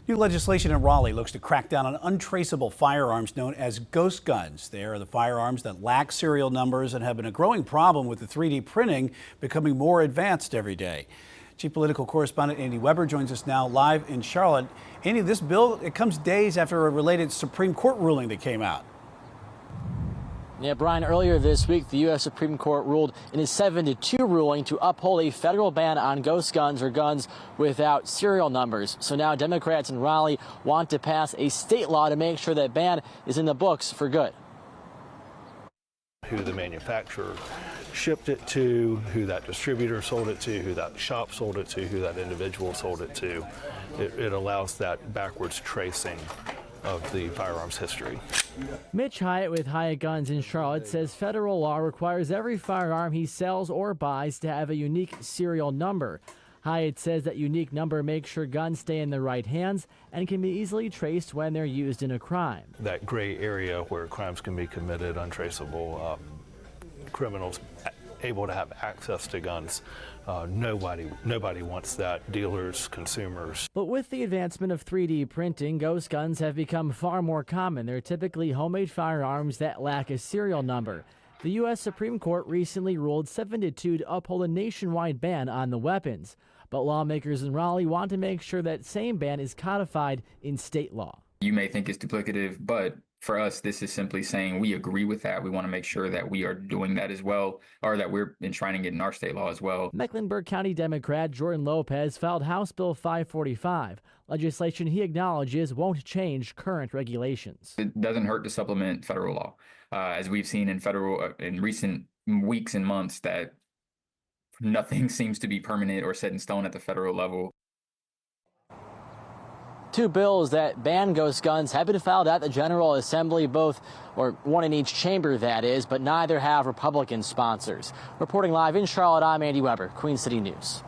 New legislation in Raleigh looks to crack down on untraceable firearms known as ghost guns. They are the firearms that lack serial numbers and have been a growing problem with the 3D printing becoming more advanced every day. Chief Political Correspondent Andy Weber joins us now live in Charlotte. Andy, this bill, it comes days after a related Supreme Court ruling that came out. Yeah, Brian, earlier this week, the U.S. Supreme Court ruled in a 7-2 ruling to uphold a federal ban on ghost guns or guns without serial numbers. So now Democrats in Raleigh want to pass a state law to make sure that ban is in the books for good. Who the manufacturer shipped it to, who that distributor sold it to, who that shop sold it to, who that individual sold it to. It allows that backwards tracing of the firearms history. Mitch Hyatt with Hyatt Guns in Charlotte says federal law requires every firearm he sells or buys to have a unique serial number. Hyatt says that unique number makes sure guns stay in the right hands and can be easily traced when they're used in a crime. That gray area where crimes can be committed, untraceable, criminals able to have access to guns. Nobody wants that, dealers, consumers. But with the advancement of 3D printing, ghost guns have become far more common. They're typically homemade firearms that lack a serial number. The U.S. Supreme Court recently ruled 7-2 to uphold a nationwide ban on the weapons. But lawmakers in Raleigh want to make sure that same ban is codified in state law. You may think it's duplicative, but for us, this is simply saying we agree with that. We want to make sure that we are doing that as well, or that we're enshrining it in our state law as well. Mecklenburg County Democrat Jordan Lopez filed House Bill 545, legislation he acknowledges won't change current regulations. It doesn't hurt to supplement federal law, as we've seen in recent weeks and months that nothing seems to be permanent or set in stone at the federal level. Two bills that ban ghost guns have been filed at the General Assembly, one in each chamber, that is, but neither have Republican sponsors. Reporting live in Charlotte, I'm Andy Weber, Queen City News.